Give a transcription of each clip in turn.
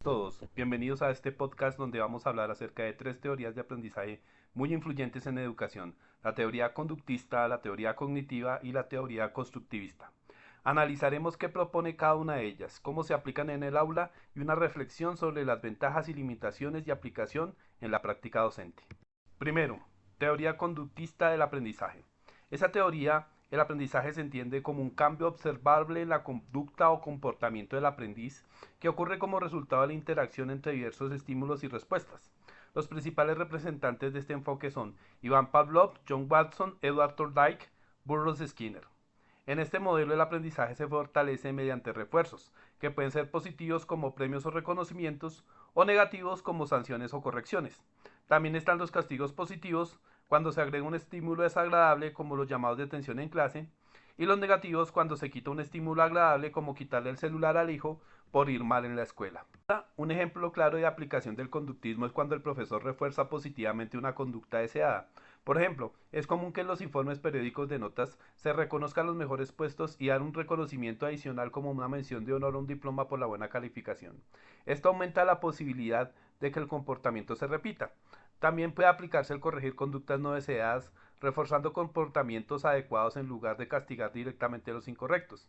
Todos, bienvenidos a este podcast donde vamos a hablar acerca de tres teorías de aprendizaje muy influyentes en educación: la teoría conductista, la teoría cognitiva y la teoría constructivista. Analizaremos qué propone cada una de ellas, cómo se aplican en el aula y una reflexión sobre las ventajas y limitaciones de aplicación en la práctica docente. Primero, teoría conductista del aprendizaje. Esa teoría, el aprendizaje se entiende como un cambio observable en la conducta o comportamiento del aprendiz que ocurre como resultado de la interacción entre diversos estímulos y respuestas. Los principales representantes de este enfoque son Ivan Pavlov, John Watson, Edward Thorndike, Burroughs Skinner. En este modelo el aprendizaje se fortalece mediante refuerzos, que pueden ser positivos como premios o reconocimientos, o negativos como sanciones o correcciones. También están los castigos positivos, cuando se agrega un estímulo desagradable como los llamados de atención en clase, y los negativos cuando se quita un estímulo agradable como quitarle el celular al hijo por ir mal en la escuela. Un ejemplo claro de aplicación del conductismo es cuando el profesor refuerza positivamente una conducta deseada. Por ejemplo, es común que en los informes periódicos de notas se reconozcan los mejores puestos y dar un reconocimiento adicional como una mención de honor o un diploma por la buena calificación. Esto aumenta la posibilidad de que el comportamiento se repita. También puede aplicarse el corregir conductas no deseadas, reforzando comportamientos adecuados en lugar de castigar directamente los incorrectos.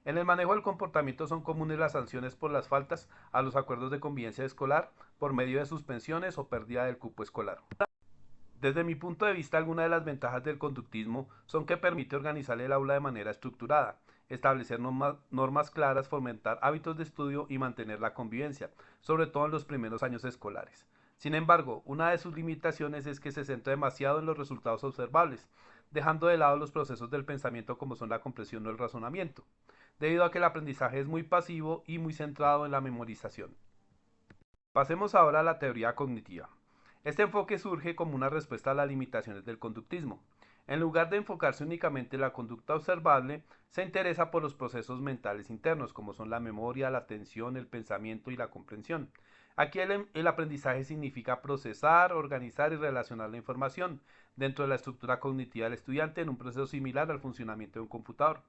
En el manejo del comportamiento son comunes las sanciones por las faltas a los acuerdos de convivencia escolar por medio de suspensiones o pérdida del cupo escolar. Desde mi punto de vista, algunas de las ventajas del conductismo son que permite organizar el aula de manera estructurada, establecer normas claras, fomentar hábitos de estudio y mantener la convivencia, sobre todo en los primeros años escolares. Sin embargo, una de sus limitaciones es que se centra demasiado en los resultados observables, dejando de lado los procesos del pensamiento como son la comprensión o el razonamiento, debido a que el aprendizaje es muy pasivo y muy centrado en la memorización. Pasemos ahora a la teoría cognitiva. Este enfoque surge como una respuesta a las limitaciones del conductismo. En lugar de enfocarse únicamente en la conducta observable, se interesa por los procesos mentales internos, como son la memoria, la atención, el pensamiento y la comprensión. Aquí el aprendizaje significa procesar, organizar y relacionar la información dentro de la estructura cognitiva del estudiante en un proceso similar al funcionamiento de un computador.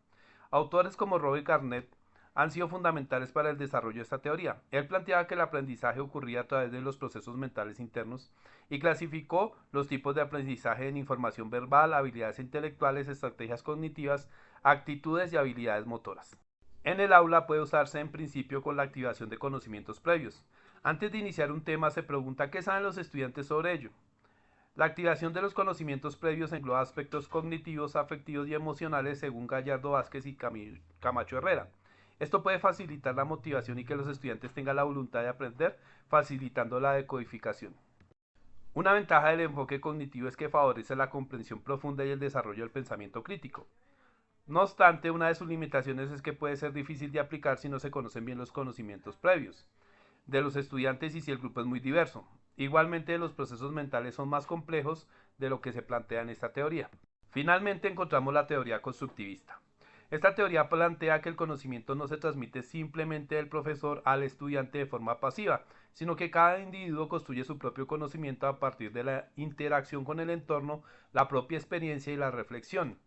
Autores como Robert Garnett han sido fundamentales para el desarrollo de esta teoría. Él planteaba que el aprendizaje ocurría a través de los procesos mentales internos y clasificó los tipos de aprendizaje en información verbal, habilidades intelectuales, estrategias cognitivas, actitudes y habilidades motoras. En el aula puede usarse en principio con la activación de conocimientos previos. Antes de iniciar un tema se pregunta qué saben los estudiantes sobre ello. La activación de los conocimientos previos engloba aspectos cognitivos, afectivos y emocionales según Gallardo Vázquez y Camacho Herrera. Esto puede facilitar la motivación y que los estudiantes tengan la voluntad de aprender, facilitando la decodificación. Una ventaja del enfoque cognitivo es que favorece la comprensión profunda y el desarrollo del pensamiento crítico. No obstante, una de sus limitaciones es que puede ser difícil de aplicar si no se conocen bien los conocimientos previos de los estudiantes y si el grupo es muy diverso. Igualmente, los procesos mentales son más complejos de lo que se plantea en esta teoría. Finalmente, encontramos la teoría constructivista. Esta teoría plantea que el conocimiento no se transmite simplemente del profesor al estudiante de forma pasiva, sino que cada individuo construye su propio conocimiento a partir de la interacción con el entorno, la propia experiencia y la reflexión.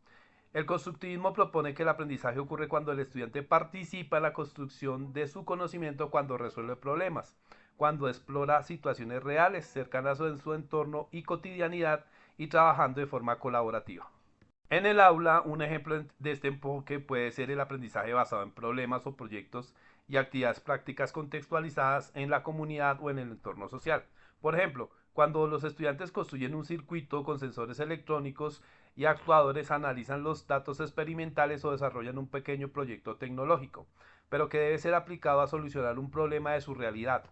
El constructivismo propone que el aprendizaje ocurre cuando el estudiante participa en la construcción de su conocimiento, cuando resuelve problemas, cuando explora situaciones reales cercanas en su entorno y cotidianidad y trabajando de forma colaborativa. En el aula, un ejemplo de este enfoque puede ser el aprendizaje basado en problemas o proyectos y actividades prácticas contextualizadas en la comunidad o en el entorno social. Por ejemplo, cuando los estudiantes construyen un circuito con sensores electrónicos y actuadores, analizan los datos experimentales o desarrollan un pequeño proyecto tecnológico, pero que debe ser aplicado a solucionar un problema de su realidad.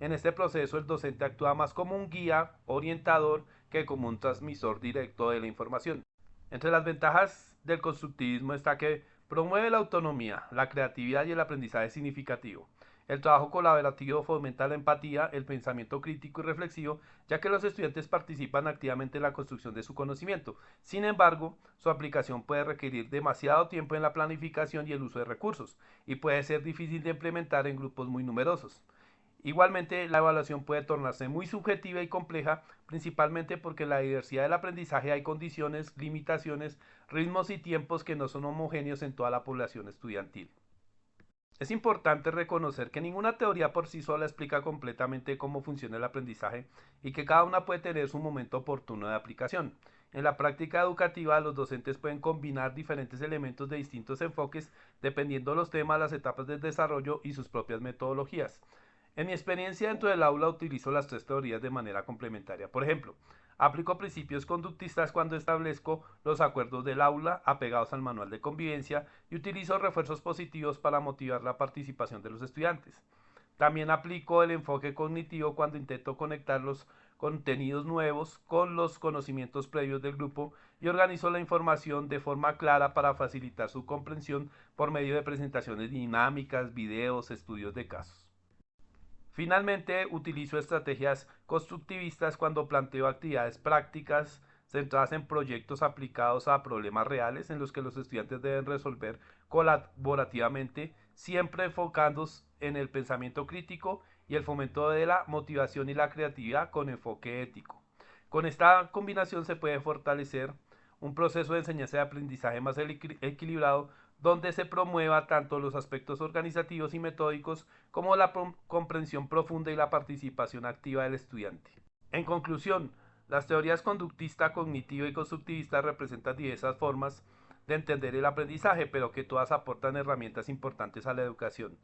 En este proceso, el docente actúa más como un guía orientador que como un transmisor directo de la información. Entre las ventajas del constructivismo está que promueve la autonomía, la creatividad y el aprendizaje significativo. El trabajo colaborativo fomenta la empatía, el pensamiento crítico y reflexivo, ya que los estudiantes participan activamente en la construcción de su conocimiento. Sin embargo, su aplicación puede requerir demasiado tiempo en la planificación y el uso de recursos, y puede ser difícil de implementar en grupos muy numerosos. Igualmente, la evaluación puede tornarse muy subjetiva y compleja, principalmente porque en la diversidad del aprendizaje hay condiciones, limitaciones, ritmos y tiempos que no son homogéneos en toda la población estudiantil. Es importante reconocer que ninguna teoría por sí sola explica completamente cómo funciona el aprendizaje y que cada una puede tener su momento oportuno de aplicación. En la práctica educativa, los docentes pueden combinar diferentes elementos de distintos enfoques dependiendo de los temas, las etapas del desarrollo y sus propias metodologías. En mi experiencia dentro del aula utilizo las tres teorías de manera complementaria. Por ejemplo, aplico principios conductistas cuando establezco los acuerdos del aula apegados al manual de convivencia y utilizo refuerzos positivos para motivar la participación de los estudiantes. También aplico el enfoque cognitivo cuando intento conectar los contenidos nuevos con los conocimientos previos del grupo y organizo la información de forma clara para facilitar su comprensión por medio de presentaciones dinámicas, videos, estudios de casos. Finalmente, utilizo estrategias constructivistas cuando planteo actividades prácticas centradas en proyectos aplicados a problemas reales en los que los estudiantes deben resolver colaborativamente, siempre enfocados en el pensamiento crítico y el fomento de la motivación y la creatividad con enfoque ético. Con esta combinación se puede fortalecer un proceso de enseñanza y aprendizaje más equilibrado donde se promueva tanto los aspectos organizativos y metódicos como la comprensión profunda y la participación activa del estudiante. En conclusión, las teorías conductista, cognitiva y constructivista representan diversas formas de entender el aprendizaje, pero que todas aportan herramientas importantes a la educación.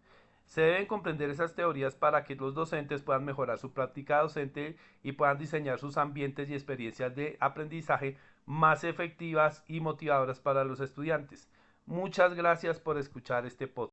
Se deben comprender esas teorías para que los docentes puedan mejorar su práctica docente y puedan diseñar sus ambientes y experiencias de aprendizaje más efectivas y motivadoras para los estudiantes. Muchas gracias por escuchar este podcast.